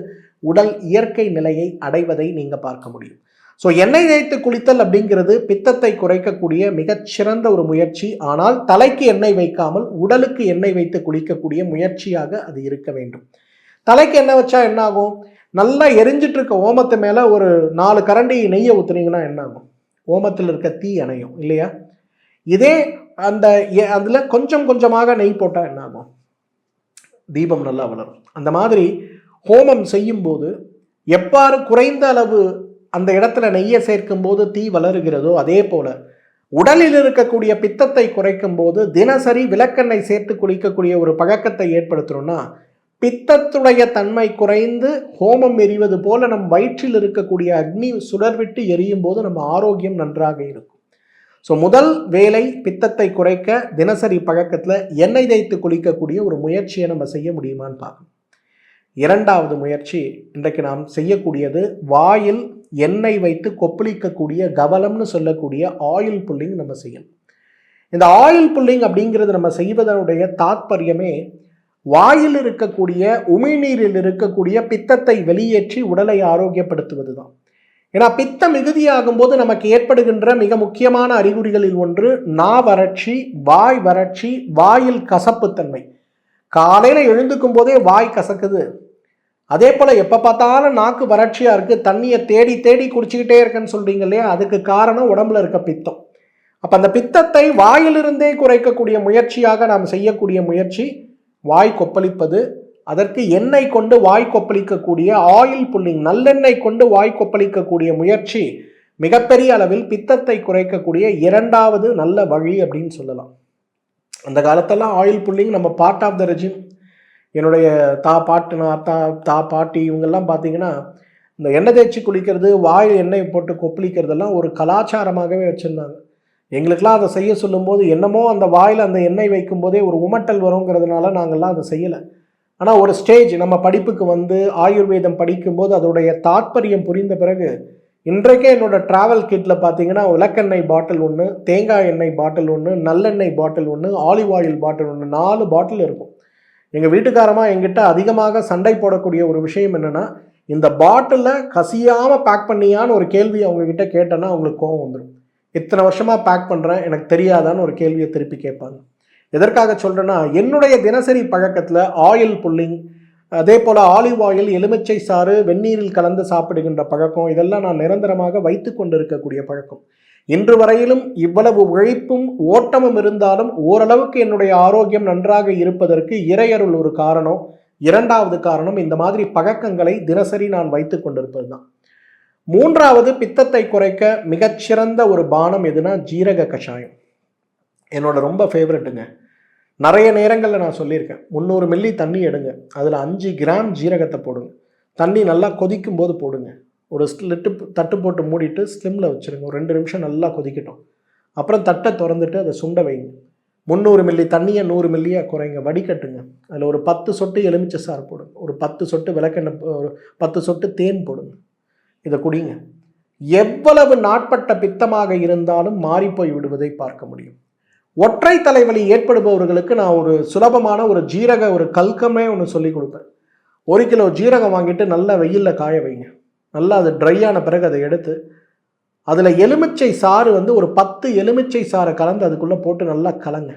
உடல் இயற்கை நிலையை அடைவதை நீங்கள் பார்க்க முடியும். ஸோ எண்ணெய் தேய்த்து குளித்தல் அப்படிங்கிறது பித்தத்தை குறைக்கக்கூடிய மிகச்சிறந்த ஒரு முயற்சி. ஆனால் தலைக்கு எண்ணெய் வைக்காமல் உடலுக்கு எண்ணெய் வைத்து குளிக்கக்கூடிய முயற்சியாக அது இருக்க வேண்டும். தலைக்கு எண்ணெய் வச்சா என்ன ஆகும்? நல்லா எரிஞ்சிட்டு இருக்க ஓமத்து மேலே ஒரு 4 கரண்டி நெய்யை ஊற்றுனீங்கன்னா என்ன ஆகும்? ஓமத்தில் இருக்க தீ அணையும் இல்லையா? இதே அதில் கொஞ்சம் கொஞ்சமாக நெய் போட்டால் என்ன ஆகும்? தீபம் நல்லா வளரும். அந்த மாதிரி ஹோமம் செய்யும்போது எவ்வாறு குறைந்த அளவு அந்த இடத்துல நெய்யை சேர்க்கும் போது தீ வளருகிறதோ அதே போல உடலில் இருக்கக்கூடிய பித்தத்தை குறைக்கும் போது தினசரி விளக்கெண்ணெய் சேர்த்து குளிக்கக்கூடிய ஒரு பழக்கத்தை ஏற்படுத்தணும்னா பித்தத்துடைய தன்மை குறைந்து ஹோமம் எரிவது போல நம் வயிற்றில் இருக்கக்கூடிய அக்னி சுடர்விட்டு எரியும் போது நம்ம ஆரோக்கியம் நன்றாக இருக்கும். ஸோ முதல் வேலை பித்தத்தை குறைக்க தினசரி பழக்கத்தில் எண்ணெய் தேய்த்து குளிக்கக்கூடிய ஒரு முயற்சியை நம்ம செய்ய முடியுமான்னு பார்க்கணும். இரண்டாவது முயற்சி இன்றைக்கு நாம் செய்யக்கூடியது வாயில் எண்ணெய் வைத்து கொப்பளிக்கக்கூடிய கவலம்னு சொல்லக்கூடிய ஆயில் புல்லிங் நம்ம செய்யணும். இந்த ஆயில் புல்லிங் அப்படிங்கிறது நம்ம செய்வதனுடைய தாத்பரியமே வாயில் இருக்கக்கூடிய உமிழ்நீரில் இருக்கக்கூடிய பித்தத்தை வெளியேற்றி உடலை ஆரோக்கியப்படுத்துவது தான். ஏன்னா பித்தம் மிகுதியாகும் போது நமக்கு ஏற்படுகின்ற மிக முக்கியமான அறிகுறிகளில் ஒன்று நா வறட்சி, வாய் வறட்சி, வாயில் கசப்புத்தன்மை. காலையில் எழுந்துக்கும் போதே வாய் கசக்குது. அதே போல் எப்போ பார்த்தாலும் நாக்கு வறட்சியாக இருக்குது, தண்ணியை தேடி தேடி குடிச்சிக்கிட்டே இருக்குன்னு சொல்கிறீங்க இல்லையா? அதுக்கு காரணம் உடம்புல இருக்க பித்தம். அப்போ அந்த பித்தத்தை வாயிலிருந்தே குறைக்கக்கூடிய முயற்சியாக நாம் செய்யக்கூடிய முயற்சி வாய் கொப்பளிப்பது. அதற்கு எண்ணெய் கொண்டு வாய் கொப்பளிக்கக்கூடிய ஆயில் புல்லிங், நல்லெண்ணெய் கொண்டு வாய் கொப்பளிக்கக்கூடிய முயற்சி மிகப்பெரிய அளவில் பித்தத்தை குறைக்கக்கூடிய இரண்டாவது நல்ல வழி அப்படின்னு சொல்லலாம். அந்த காலத்தெல்லாம் ஆயில் புல்லிங் நம்ம பார்ட் ஆஃப் த ரெஜிம். என்னுடைய பாட்டி இவங்கெல்லாம் பார்த்தீங்கன்னா இந்த எண்ணெய் தேய்ச்சி குளிக்கிறது, வாயில் எண்ணெய் போட்டு கொப்பளிக்கிறதெல்லாம் ஒரு கலாச்சாரமாகவே வச்சுருந்தாங்க. எங்களுக்கெல்லாம் அதை செய்ய சொல்லும்போது என்னமோ அந்த வாயில் அந்த எண்ணெய் வைக்கும் போதே ஒரு உமட்டல் வருங்கிறதுனால நாங்கள்லாம் அதை செய்யலை. ஆனால் ஒரு ஸ்டேஜ் நம்ம படிப்புக்கு வந்து ஆயுர்வேதம் படிக்கும்போது அதோடைய தாத்பரியம் புரிந்த பிறகு இன்றைக்கே என்னோடய ட்ராவல் கிட்டில் பார்த்தீங்கன்னா விளக்கெண்ணெய் பாட்டில் ஒன்று, தேங்காய் எண்ணெய் பாட்டில் ஒன்று, நல்லெண்ணெய் பாட்டில் ஒன்று, ஆலிவ் ஆயில் பாட்டில் ஒன்று, 4 பாட்டில் இருக்கும். எங்கள் வீட்டுக்காரமாக எங்கிட்ட அதிகமாக சண்டை போடக்கூடிய ஒரு விஷயம் என்னென்னா, இந்த பாட்டிலில் கசியாமல் பேக் பண்ணியான்னு ஒரு கேள்வி அவங்கக்கிட்ட கேட்டேன்னா அவங்களுக்கு கோவம் வந்துடும். இத்தனை வருஷமாக பேக் பண்ணுறேன், எனக்கு தெரியாதான்னு ஒரு கேள்வியை திருப்பி கேட்பாங்க. எதற்காக சொல்கிறேன்னா, என்னுடைய தினசரி பழக்கத்தில் ஆயில் புல்லிங், அதே போல் ஆலிவ் ஆயில், எலுமிச்சை சாறு வெந்நீரில் கலந்து சாப்பிடுகின்ற பழக்கம், இதெல்லாம் நான் நிரந்தரமாக வைத்து கொண்டு இருக்கக்கூடிய பழக்கம். இன்று வரையிலும் இவ்வளவு உழைப்பும் ஓட்டமும் இருந்தாலும் ஓரளவுக்கு என்னுடைய ஆரோக்கியம் நன்றாக இருப்பதற்கு இறையருள் ஒரு காரணம். இரண்டாவது காரணம் இந்த மாதிரி பழக்கங்களை தினசரி நான் வைத்து கொண்டிருப்பது தான். மூன்றாவது பித்தத்தை குறைக்க மிகச்சிறந்த ஒரு பானம் எதுனா ஜீரக கஷாயம். என்னோட ரொம்ப ஃபேவரெட்டுங்க. நிறைய நேரங்களில் நான் சொல்லியிருக்கேன், 300 மில்லி தண்ணி எடுங்க, அதில் 5 கிராம் ஜீரகத்தை போடுங்க, தண்ணி நல்லா கொதிக்கும் போது போடுங்க, ஒரு தட்டு போட்டு மூடிட்டு ஸ்லிம்மில் வச்சுருங்க, ஒரு 2 நிமிஷம் நல்லா கொதிக்கட்டும். அப்புறம் தட்டை திறந்துட்டு அதை சுண்ட வைங்க. 300 மில்லி தண்ணியை 100 மில்லியாக குறைங்க, வடிகட்டுங்க. அதில் ஒரு 10 சொட்டு எலுமிச்சை சாறு போடுங்க, ஒரு 10 சொட்டு விளக்கெண்ணெய், ஒரு 10 சொட்டு தேன் போடுங்க. இதை குடிங்க. எவ்வளவு நாட்பட்ட பித்தமாக இருந்தாலும் மாறிப்போய் விடுவதை பார்க்க முடியும். ஒற்றை தலைவலி ஏற்படுபவர்களுக்கு நான் ஒரு சுலபமான ஒரு ஜீரக ஒரு கல்கமே ஒன்று சொல்லி கொடுப்பேன். 1 கிலோ ஜீரகம் வாங்கிட்டு நல்லா வெயிலில் காய வைங்க. நல்லா அது ட்ரை ஆன பிறகு அதை எடுத்து அதில் எலுமிச்சை சாறு வந்து ஒரு 10 எலுமிச்சை சாறை கலந்து அதுக்குள்ளே போட்டு நல்லா கலங்க.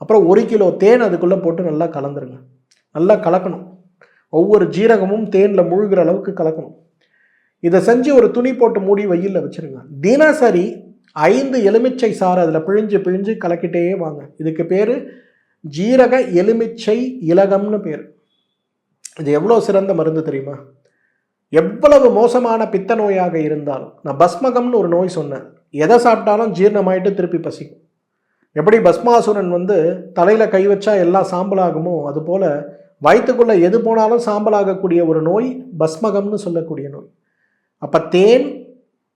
அப்புறம் 1 கிலோ தேன் அதுக்குள்ளே போட்டு நல்லா கலந்துருங்க. நல்லா கலக்கணும். ஒவ்வொரு ஜீரகமும் தேனில் முழுகிற அளவுக்கு கலக்கணும். இதை செஞ்சு ஒரு துணி போட்டு மூடி வெயிலில் வச்சுருங்க. தினசரி 5 எலுமிச்சை சாறு அதில் பிழிஞ்சு கலக்கிட்டே வாங்க. இதுக்கு பேர் ஜீரக எலுமிச்சை இலகம்னு பேர். இது எவ்வளோ சிறந்த மருந்து தெரியுமா? எவ்வளவு மோசமான பித்த நோயாக இருந்தாலும், நான் பஸ்மகம்னு ஒரு நோய் சொன்னேன், எதை சாப்பிட்டாலும் ஜீரணமாயிட்டு திருப்பி பசிக்கும். எப்படி பஸ்மாசுரன் வந்து தலையில் கை வச்சா எல்லாம் சாம்பலாகுமோ, அதுபோல் வயிற்றுக்குள்ளே எது போனாலும் சாம்பலாகக்கூடிய ஒரு நோய் பஸ்மகம்னு சொல்லக்கூடிய நோய். அப்போ தேன்,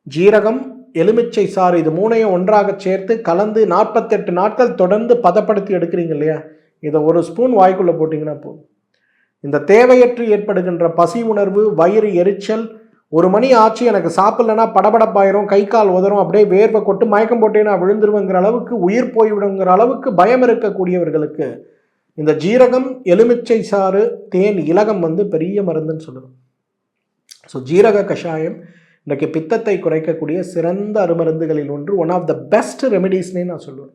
ஜீரகம், எலுமிச்சை சாறு இது 3ஐயும் ஒன்றாக சேர்த்து கலந்து 48 நாட்கள் தொடர்ந்து பதப்படுத்தி எடுக்கிறீங்க இல்லையா, இதை 1 ஸ்பூன் வாய்க்குள்ளே போட்டிங்கன்னா போதும். இந்த தேவையற்று ஏற்படுகின்ற பசி உணர்வு, வயிறு எரிச்சல், 1 மணி ஆச்சு எனக்கு சாப்பிட்லன்னா படபடப்பாயிரும், கை கால் உதறும், அப்படியே வேர்வை கொட்டு, மயக்கம் போட்டே நான் விழுந்துருவேங்கிற அளவுக்கு, உயிர் போய்விடுங்கிற அளவுக்கு பயம் இருக்கக்கூடியவர்களுக்கு இந்த ஜீரகம், எலுமிச்சை சாறு, தேன், இலகம் வந்து பெரிய மருந்துன்னு சொல்லணும். ஸோ ஜீரக கஷாயம் இன்றைக்கு பித்தத்தை குறைக்கக்கூடிய சிறந்த அருமருந்துகளில் ஒன்று, ஒன் ஆஃப் த பெஸ்ட் ரெமெடிஸ்னே நான் சொல்லுவேன்.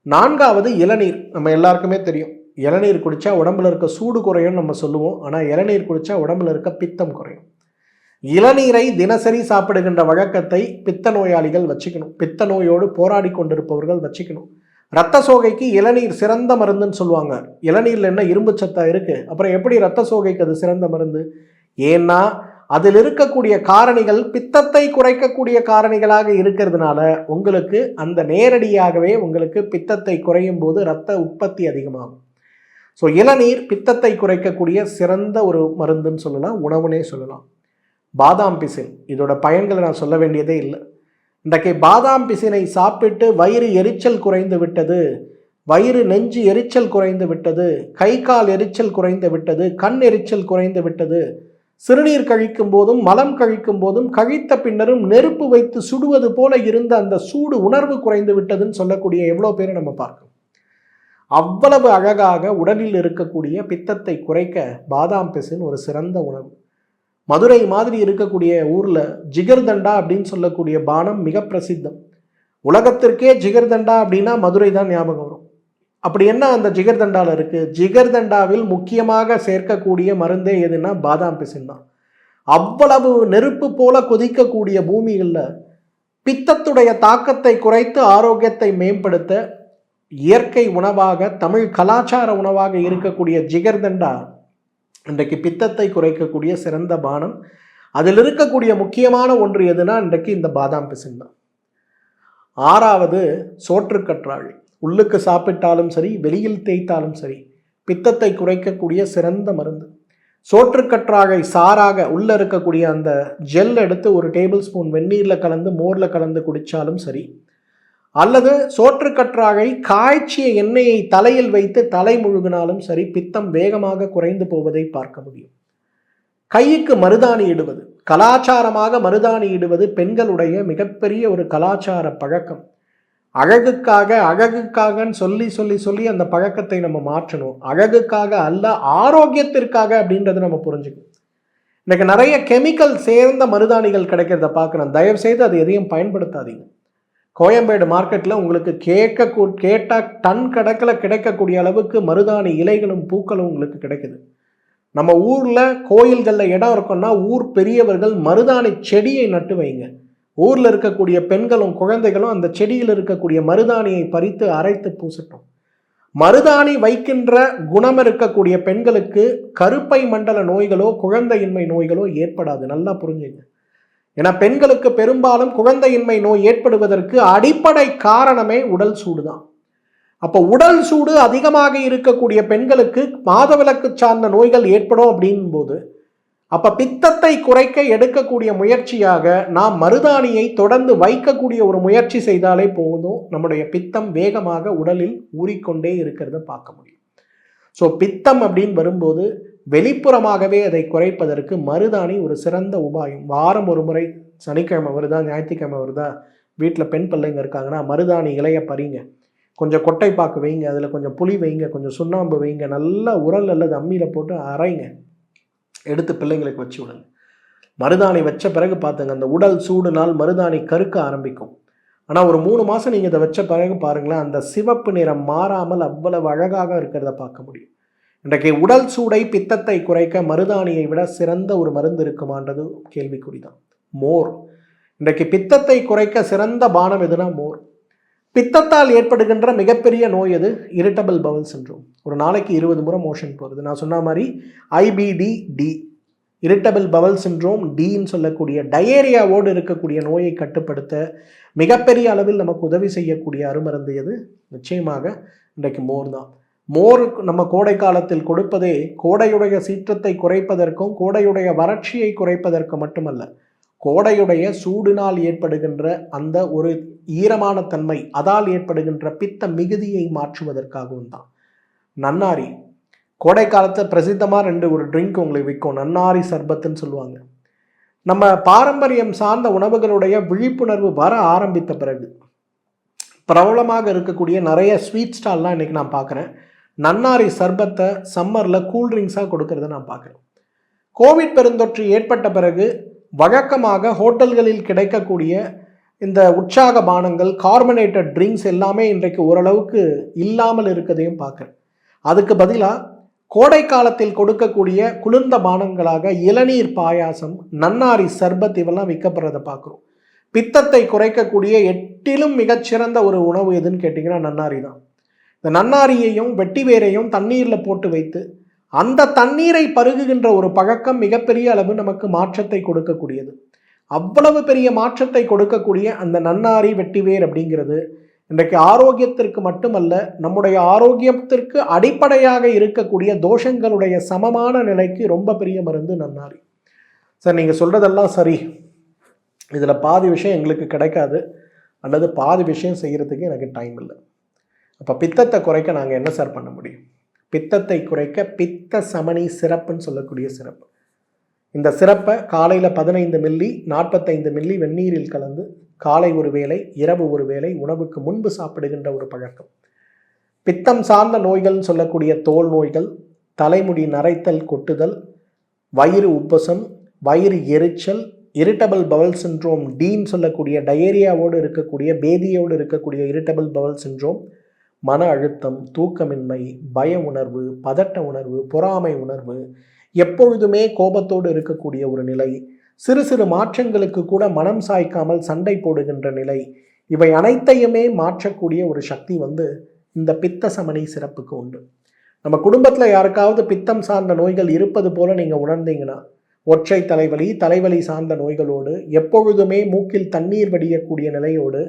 4வது இளநீர். நம்ம எல்லாருக்குமே தெரியும், இளநீர் குடித்தா உடம்புல இருக்க சூடு குறையும் நம்ம சொல்லுவோம். ஆனால் இளநீர் குடித்தா உடம்புல இருக்க பித்தம் குறையும். இளநீரை தினசரி சாப்பிடுகின்ற வழக்கத்தை பித்த நோயாளிகள் வச்சுக்கணும். பித்த நோயோடு போராடி கொண்டிருப்பவர்கள் வச்சுக்கணும். இரத்த சோகைக்கு இளநீர் சிறந்த மருந்துன்னு சொல்லுவாங்க. இளநீரில் என்ன இரும்பு சத்தா இருக்குது, அப்புறம் எப்படி இரத்த சோகைக்கு அது சிறந்த மருந்து? ஏன்னா அதில் இருக்கக்கூடிய காரணிகள் பித்தத்தை குறைக்கக்கூடிய காரணிகளாக இருக்கிறதுனால உங்களுக்கு அந்த நேரடியாகவே உங்களுக்கு பித்தத்தை குறையும் போது இரத்த உற்பத்தி அதிகமாகும். ஸோ இளநீர் பித்தத்தை குறைக்கக்கூடிய சிறந்த ஒரு மருந்துன்னு சொல்லலாம், உணவுனே சொல்லலாம். பாதாம் பிசின், இதோட பயன்களை நான் சொல்ல வேண்டியதே இல்லை. இன்றைக்கு பாதாம் பிசினை சாப்பிட்டு வயிறு எரிச்சல் குறைந்து விட்டது, வயிறு நெஞ்சு எரிச்சல் குறைந்து விட்டது, கை கால் எரிச்சல் குறைந்து விட்டது, கண் எரிச்சல் குறைந்து விட்டது, சிறுநீர் கழிக்கும் போதும் மலம் கழிக்கும் போதும் கழித்த பின்னரும் நெருப்பு வைத்து சுடுவது போல இருந்த அந்த சூடு உணர்வு குறைந்து விட்டதுன்னு சொல்லக்கூடிய எவ்வளோ பேரை நம்ம பார்க்கணும். அவ்வளவு அழகாக உடலில் இருக்கக்கூடிய பித்தத்தை குறைக்க பாதாம் பிசின் ஒரு சிறந்த உணவு. மதுரை மாதிரி இருக்கக்கூடிய ஊரில் ஜிகர்தண்டா அப்படின்னு சொல்லக்கூடிய பானம் மிக பிரசித்தம். உலகத்திற்கே ஜிகர்தண்டா அப்படின்னா மதுரை தான் ஞாபகம் வரும். அப்படி என்ன அந்த ஜிகர்தண்டாவில் இருக்குது? ஜிகர்தண்டாவில் முக்கியமாக சேர்க்கக்கூடிய மருந்தே எதுனா பாதாம் பிசின் தான். அவ்வளவு நெருப்பு போல கொதிக்கக்கூடிய பூமியில் பித்தத்துடைய தாக்கத்தை குறைத்து ஆரோக்கியத்தை மேம்படுத்த இயற்கை உணவாக, தமிழ் கலாச்சார உணவாக இருக்கக்கூடிய ஜிகர்தண்டா இன்றைக்கு பித்தத்தை குறைக்கக்கூடிய சிறந்த பானம். அதில் இருக்கக்கூடிய முக்கியமான ஒன்று எதுனா இன்றைக்கு இந்த பாதாம் பிசின் தான். 6வது சோற்றுக்கற்றாழை. உள்ளுக்கு சாப்பிட்டாலும் சரி, வெளியில் தேய்த்தாலும் சரி, பித்தத்தை குறைக்கக்கூடிய சிறந்த மருந்து. சோற்றுக்கற்றாழை சாராக உள்ள இருக்கக்கூடிய அந்த ஜெல் எடுத்து 1 டேபிள் ஸ்பூன் வெந்நீரில் கலந்து மோரில் கலந்து குடித்தாலும் சரி, அல்லது சோற்றுக்கற்றாழை காய்ச்சிய எண்ணெயை தலையில் வைத்து தலை முழுகினாலும் சரி, பித்தம் வேகமாக குறைந்து போவதை பார்க்க முடியும். கைக்கு மருதாணி இடுவது, கலாச்சாரமாக மருதாணி இடுவது பெண்களுடைய மிகப்பெரிய ஒரு கலாச்சார பழக்கம். அழகுக்காகன்னு சொல்லி அந்த பழக்கத்தை நம்ம மாற்றணும். அழகுக்காக அல்ல, ஆரோக்கியத்திற்காக அப்படின்றத நம்ம புரிஞ்சுக்கணும். இன்னைக்கு நிறைய கெமிக்கல் சேர்ந்த மருதாணிகள் கிடைக்கிறத பார்க்குறேன். தயவுசெய்து அது எதையும் பயன்படுத்தாதீங்க. கோயம்பேடு மார்க்கெட்டில் உங்களுக்கு கேட்டால் டன் கணக்கில் கிடைக்கக்கூடிய அளவுக்கு மருதாணி இலைகளும் பூக்களும் உங்களுக்கு கிடைக்குது. நம்ம ஊரில் கோயில்களில் இடம் இருக்குன்னா ஊர் பெரியவர்கள் மருதாணி செடியை நட்டு வைங்க. ஊரில் இருக்கக்கூடிய பெண்களும் குழந்தைகளும் அந்த செடியில் இருக்கக்கூடிய மருதாணியை பறித்து அரைத்து பூசட்டும். மருதாணி வைக்கின்ற குணம் இருக்கக்கூடிய பெண்களுக்கு கருப்பை மண்டல நோய்களோ குழந்தையின்மை நோய்களோ ஏற்படாது. நல்லா புரிஞ்சுங்க. ஏன்னா பெண்களுக்கு பெரும்பாலும் குழந்தையின்மை நோய் ஏற்படுவதற்கு அடிப்படை காரணமே உடல் சூடு தான். அப்போ உடல் சூடு அதிகமாக இருக்கக்கூடிய பெண்களுக்கு மாதவிலக்கு சார்ந்த நோய்கள் ஏற்படும் அப்படின் போது, அப்போ பித்தத்தை குறைக்க எடுக்கக்கூடிய முயற்சியாக நாம் மருதாணியை தொடர்ந்து வைக்கக்கூடிய ஒரு முயற்சி செய்தாலே போதும், நம்முடைய பித்தம் வேகமாக உடலில் ஊறிக்கொண்டே இருக்கிறத பார்க்க முடியும். ஸோ பித்தம் அப்படின்னு வரும்போது வெளிப்புறமாகவே அதை குறைப்பதற்கு மருதாணி ஒரு சிறந்த உபாயம். வாரம் ஒரு முறை, சனிக்கிழமை வருதா ஞாயிற்றுக்கிழமை வருதா, வீட்டில் பெண் பிள்ளைங்க இருக்காங்கன்னா மருதாணி இலையை பறிங்க, கொஞ்சம் கொட்டை பாக்கு வைங்க, அதில் கொஞ்சம் புளி வைங்க, கொஞ்சம் சுண்ணாம்பு வைங்க, நல்லா உரல் அல்லது அம்மியில் போட்டு அரைங்க, எடுத்து பிள்ளைங்களுக்கு வச்சு விடுங்க. மருதாணி வச்ச பிறகு பார்த்துங்க, அந்த உடல் சூடுனால் மருதாணி கருக்க ஆரம்பிக்கும். ஆனால் ஒரு 3 மாதம் நீங்கள் இதை வச்ச பிறகு பாருங்களேன், அந்த சிவப்பு நிறம் மாறாமல் அவ்வளவு அழகாக இருக்கிறத பார்க்க முடியும். இன்றைக்கு உடல் சூடை பித்தத்தை குறைக்க மருதாணியை விட சிறந்த ஒரு மருந்து இருக்குமான்றது கேள்விக்குறிதான். மோர். இன்றைக்கு பித்தத்தை குறைக்க சிறந்த பானம் எதுனா மோர். பித்தத்தால் ஏற்படுகின்ற மிகப்பெரிய நோய் எது? Irritable bowel syndrome. ஒரு நாளைக்கு 20 முறை மோஷன் போகிறது. நான் சொன்ன மாதிரி IBD, இரிட்டபிள் பவல் சிண்ட்ரோம், டின்னு சொல்லக்கூடிய டயேரியாவோடு இருக்கக்கூடிய நோயை கட்டுப்படுத்த மிகப்பெரிய அளவில் நமக்கு உதவி செய்யக்கூடிய அருமருந்து எது? நிச்சயமாக இன்றைக்கு மோர் தான். மோர் நம்ம கோடை காலத்தில் கொடுப்பதே கோடையுடைய சீற்றத்தை குறைப்பதற்கும் கோடையுடைய வறட்சியை குறைப்பதற்கு மட்டுமல்ல, கோடையுடைய சூடினால் ஏற்படுகின்ற அந்த ஒரு ஈரமான தன்மை, அதால் ஏற்படுகின்ற பித்த மிகுதியை மாற்றுவதற்காகவும் தான். நன்னாரி. கோடை காலத்தில் பிரசித்தமாக ஒரு ட்ரிங்க் உங்களுக்கு விற்கும், நன்னாரி சர்பத்துன்னு சொல்லுவாங்க. நம்ம பாரம்பரியம் சார்ந்த உணவுகளுடைய விழிப்புணர்வு வர ஆரம்பித்த பிறகு பிரபலமாக இருக்கக்கூடிய நிறைய ஸ்வீட் ஸ்டால்லாம் இன்றைக்கி நான் பார்க்குறேன். நன்னாரி சர்பத்தை சம்மரில் கூல்ட்ரிங்க்ஸாக கொடுக்கறத நான் பார்க்குறேன். கோவிட் பெருந்தொற்று ஏற்பட்ட பிறகு வழக்கமாக ஹோட்டல்களில் கிடைக்கக்கூடிய இந்த உற்சாக பானங்கள், கார்பனேட்டட் ட்ரிங்க்ஸ் எல்லாமே இன்றைக்கு ஓரளவுக்கு இல்லாமல் இருக்கதையும் பார்க்குறேன். அதுக்கு பதிலாக கோடை காலத்தில் கொடுக்கக்கூடிய குளிர்ந்த பானங்களாக இளநீர் பாயாசம், நன்னாரி சர்பத் இவெல்லாம் விற்கப்படுறதை பார்க்குறோம். பித்தத்தை குறைக்கக்கூடிய 8லும் மிகச்சிறந்த ஒரு உணவு எதுன்னு கேட்டிங்கன்னா நன்னாரி தான். இந்த நன்னாரியையும் வெட்டி வேரையும் தண்ணீரில் போட்டு வைத்து அந்த தண்ணீரை பருகுகின்ற ஒரு பழக்கம் மிகப்பெரிய அளவு நமக்கு மாற்றத்தை கொடுக்கக்கூடியது. அவ்வளவு பெரிய மாற்றத்தை கொடுக்கக்கூடிய அந்த நன்னாரி வெட்டிவேர் அப்படிங்கிறது இன்றைக்கு ஆரோக்கியத்திற்கு மட்டுமல்ல, நம்முடைய ஆரோக்கியத்திற்கு அடிப்படையாக இருக்கக்கூடிய தோஷங்களுடைய சமமான நிலைக்கு ரொம்ப பெரிய மருந்து நன்னாரி. சார் நீங்கள் சொல்கிறதெல்லாம் சரி, இதில் பாதி விஷயம் எங்களுக்கு கிடைக்காது அல்லது பாதி விஷயம் செய்கிறதுக்கு எனக்கு டைம் இல்லை. அப்போ பித்தத்தை குறைக்க நாங்கள் என்ன சார் பண்ண முடியும்? பித்தத்தை குறைக்க பித்த சமனி சிறப்புன்னு சொல்லக்கூடிய சிறப்பு. இந்த சிறப்பை காலையில் 15 மில்லி 45 மில்லி வெந்நீரில் கலந்து காலை ஒரு வேளை இரவு ஒரு வேளை உணவுக்கு முன்பு சாப்பிடுகின்ற ஒரு பழக்கம். பித்தம் சார்ந்த நோய்கள்னு சொல்லக்கூடிய தோல் நோய்கள், தலைமுடி நரைத்தல் கொட்டுதல், வயிறு உப்பசம், வயிறு எரிச்சல், இரிட்டபிள் பவல் சிண்ட்ரோம், டின்னு சொல்லக்கூடிய டயேரியாவோடு இருக்கக்கூடிய பேதியோடு இருக்கக்கூடிய இரிட்டபிள் பவல் சிண்ட்ரோம், மன அழுத்தம், தூக்கமின்மை, பய உணர்வு, பதட்ட உணர்வு, பொறாமை உணர்வு, எப்பொழுதுமே கோபத்தோடு இருக்கக்கூடிய ஒரு நிலை, சிறு சிறு மாற்றங்களுக்கு கூட மனம் சாய்க்காமல் சண்டை போடுகின்ற நிலை, இவை அனைத்தையுமே மாற்றக்கூடிய ஒரு சக்தி இந்த பித்த சமனி சிறப்புக்கு உண்டு. நம்ம குடும்பத்தில் யாருக்காவது பித்தம் சார்ந்த நோய்கள் இருப்பது போல நீங்கள் உணர்ந்தீங்கன்னா, ஒற்றை தலைவலி சார்ந்த நோய்களோடு, எப்பொழுதுமே மூக்கில் தண்ணீர் வடியக்கூடிய நிலையோடு,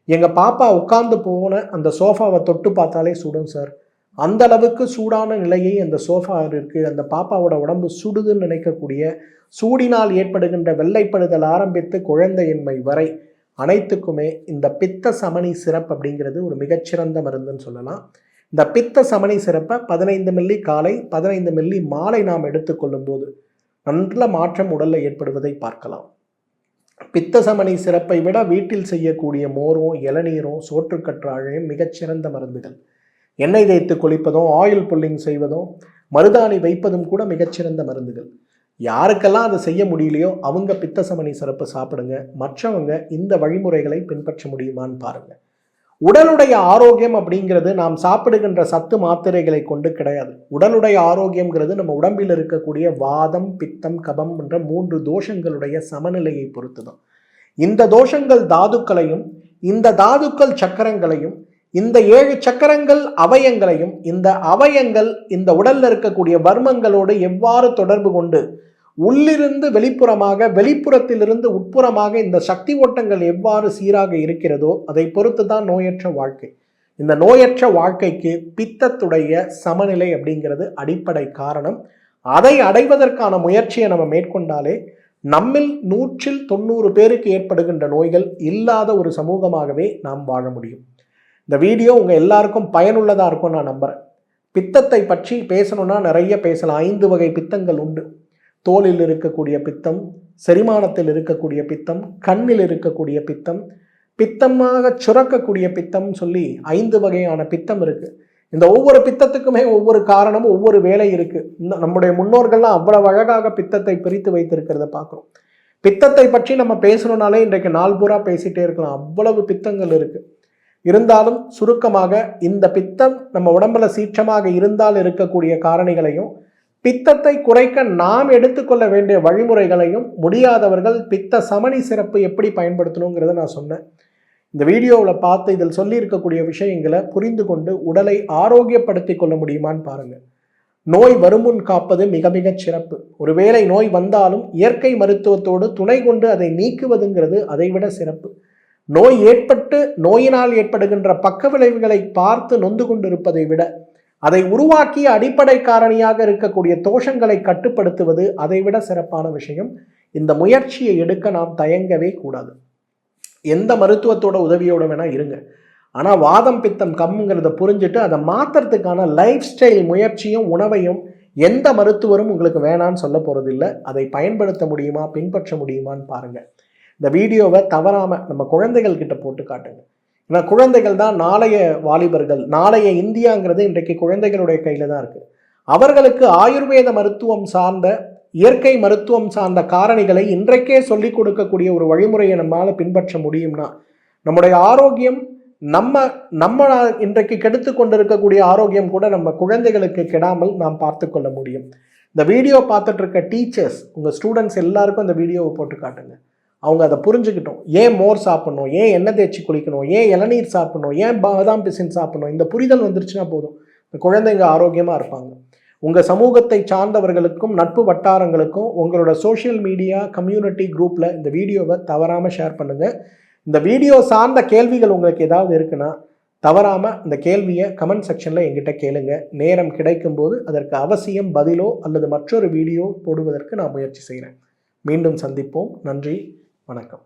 எங்கள் பாப்பா உட்கார்ந்து போன அந்த சோஃபாவை தொட்டு பார்த்தாலே சுடும் சார், அந்த அளவுக்கு சூடான நிலையை அந்த சோஃபா இருக்குது, அந்த பாப்பாவோட உடம்பு சுடுதுன்னு நினைக்கக்கூடிய, சூடினால் ஏற்படுகின்ற வெள்ளைப்படுதல் ஆரம்பித்து குழந்தையின்மை வரை அனைத்துக்குமே இந்த பித்த சமனி சிறப்பு அப்படிங்கிறது ஒரு மிகச்சிறந்த மருந்துன்னு சொல்லலாம். இந்த பித்த சமனி சிறப்பை 15 மில்லி காலை 15 மில்லி மாலை நாம் எடுத்துக்கொள்ளும் போது நல்ல மாற்றம் உடலில் ஏற்படுவதை பார்க்கலாம். பித்த சமனி சிறப்பை விட வீட்டில் செய்யக்கூடிய மோரும் இளநீரும் சோற்றுக்கற்றாழையும் மிகச்சிறந்த மருந்துகள். எண்ணெய் தேய்த்து குளிப்பதும் ஆயில் புல்லிங் செய்வதும் மருதாணி வைப்பதும் கூட மிகச்சிறந்த மருந்துகள். யாருக்கெல்லாம் அதை செய்ய முடியலையோ அவங்க பித்த சமனி சிறப்பு சாப்பிடுங்க. மற்றவங்க இந்த வழிமுறைகளை பின்பற்ற முடியுமான்னு பாருங்க. உடலுடைய ஆரோக்கியம் அப்படிங்கிறது நாம் சாப்பிடுகின்ற சத்து மாத்திரைகளை கொண்டு கிடையாது. உடலுடைய ஆரோக்கியம்ங்கிறது நம்ம உடம்பில் இருக்கக்கூடிய வாதம், பித்தம், கபம் என்ற 3 தோஷங்களுடைய சமநிலையை பொறுத்து தான். இந்த தோஷங்கள் தாதுக்களையும், இந்த தாதுக்கள் சக்கரங்களையும், இந்த 7 சக்கரங்கள் அவயங்களையும், இந்த அவயங்கள் இந்த உடல்ல இருக்கக்கூடிய வர்மங்களோடு எவ்வாறு தொடர்பு கொண்டு உள்ளிருந்து வெளிப்புறமாக, வெளிப்புறத்திலிருந்து உட்புறமாக இந்த சக்தி ஓட்டங்கள் எவ்வாறு சீராக இருக்கிறதோ அதை பொறுத்து தான் நோயற்ற வாழ்க்கை. இந்த நோயற்ற வாழ்க்கைக்கு பித்தத்துடைய சமநிலை அப்படிங்கிறது அடிப்படை காரணம். அதை அடைவதற்கான முயற்சியை நம்ம மேற்கொண்டாலே நம்மில் 100ல் 90 பேருக்கு ஏற்படுகின்ற நோய்கள் இல்லாத ஒரு சமூகமாகவே நாம் வாழ முடியும். இந்த வீடியோ உங்கள் எல்லாருக்கும் பயனுள்ளதாக இருக்கும் நான் நம்புகிறேன். பித்தத்தை பற்றி பேசணும்னா நிறைய பேசலாம். 5 வகை பித்தங்கள் உண்டு. தோலில் இருக்கக்கூடிய பித்தம், செரிமானத்தில் இருக்கக்கூடிய பித்தம், கண்ணில் இருக்கக்கூடிய பித்தம், பித்தமாக சுரக்கக்கூடிய பித்தம் சொல்லி 5 வகையான பித்தம் இருக்குது. இந்த ஒவ்வொரு பித்தத்துக்குமே ஒவ்வொரு காரணம், ஒவ்வொரு வேலை இருக்குது. நம்முடைய முன்னோர்கள்லாம் அவ்வளவு அழகாக பித்தத்தை பிரித்து வைத்திருக்கிறத பார்க்குறோம். பித்தத்தை பற்றி நம்ம பேசணும்னாலே இன்றைக்கு நாள் பூரா பேசிட்டே இருக்கலாம், அவ்வளவு பித்தங்கள் இருக்கு. இருந்தாலும் சுருக்கமாக இந்த பித்தம் நம்ம உடம்புல சீற்றமாக இருந்தால் இருக்கக்கூடிய காரணிகளையும், பித்தத்தை குறைக்க நாம் எடுத்துக்கொள்ள வேண்டிய வழிமுறைகளையும், முடியாதவர்கள் பித்த சமனி சிறப்பு எப்படி பயன்படுத்தணுங்கிறத நான் சொன்னேன். இந்த வீடியோவில் பார்த்து இதில் சொல்லியிருக்கக்கூடிய விஷயங்களை புரிந்து கொண்டு உடலை ஆரோக்கியப்படுத்தி கொள்ள முடியுமான்னு பாருங்கள். நோய் வருமுன் காப்பது மிக மிகச் சிறப்பு. ஒருவேளை நோய் வந்தாலும் இயற்கை மருத்துவத்தோடு துணை கொண்டு அதை நீக்குவதுங்கிறது அதைவிட சிறப்பு. நோய் ஏற்பட்டு நோயினால் ஏற்படுகின்ற பக்க விளைவுகளை பார்த்து நொந்து கொண்டிருப்பதை விட அதை உருவாக்கிய அடிப்படை காரணியாக இருக்கக்கூடிய தோஷங்களை கட்டுப்படுத்துவது அதைவிட சிறப்பான விஷயம். இந்த முயற்சியை எடுக்க நாம் தயங்கவே கூடாது. எந்த மருத்துவத்தோட உதவியோட வேணா இருங்க, ஆனால் வாதம் பித்தம் கம்முங்கிறத புரிஞ்சுட்டு அதை மாற்றுறதுக்கான லைஃப் ஸ்டைல் முயற்சியும் உணவையும் எந்த மருத்துவரும் உங்களுக்கு வேணான்னு சொல்ல போகிறதில்லை. அதை பயன்படுத்த முடியுமா, பின்பற்ற முடியுமான்னு பாருங்கள். இந்த வீடியோவை தவறாமல் நம்ம குழந்தைகள் கிட்ட போட்டு காட்டுங்க. ஏன்னா குழந்தைகள் தான் நாளைய வாலிபர்கள், நாளைய இந்தியாங்கிறது இன்றைக்கு குழந்தைகளுடைய கையில் தான் இருக்குது. அவர்களுக்கு ஆயுர்வேத மருத்துவம் சார்ந்த, இயற்கை மருத்துவம் சார்ந்த காரணிகளை இன்றைக்கே சொல்லிக் கொடுக்கக்கூடிய ஒரு வழிமுறையை நம்மளால் பின்பற்ற முடியும்னா நம்முடைய ஆரோக்கியம், நம்ம இன்றைக்கு கெடுத்து கொண்டிருக்கக்கூடிய ஆரோக்கியம் கூட நம்ம குழந்தைகளுக்கு கெடாமல் நாம் பார்த்து கொள்ள முடியும். இந்த வீடியோ பார்த்துட்டு இருக்க டீச்சர்ஸ், உங்கள் ஸ்டூடெண்ட்ஸ் எல்லாருக்கும் இந்த வீடியோவை போட்டு காட்டுங்க. அவங்க அதை புரிஞ்சுக்கிட்டோம். ஏன் மோர் சாப்பிடணும், ஏன் எண்ணெய் தேய்ச்சி குளிக்கணும், ஏன் இளநீர் சாப்பிடணும், ஏன் பாதாம் பிசின் சாப்பிடணும், இந்த புரிதல் வந்துருச்சுன்னா போதும், இந்த குழந்தைங்க ஆரோக்கியமாக இருப்பாங்க. உங்கள் சமூகத்தை சார்ந்தவர்களுக்கும் நட்பு வட்டாரங்களுக்கும் உங்களோட சோஷியல் மீடியா கம்யூனிட்டி குரூப்பில் இந்த வீடியோவை தவறாமல் ஷேர் பண்ணுங்கள். இந்த வீடியோ சார்ந்த கேள்விகள் உங்களுக்கு ஏதாவது இருக்குன்னா தவறாமல் இந்த கேள்வியை கமெண்ட் செக்ஷனில் எங்கிட்ட கேளுங்க. நேரம் கிடைக்கும்போது அதற்கு அவசியம் பதிலோ அல்லது மற்றொரு வீடியோ போடுவதற்கு நான் முயற்சி செய்கிறேன். மீண்டும் சந்திப்போம். நன்றி, வணக்கம்.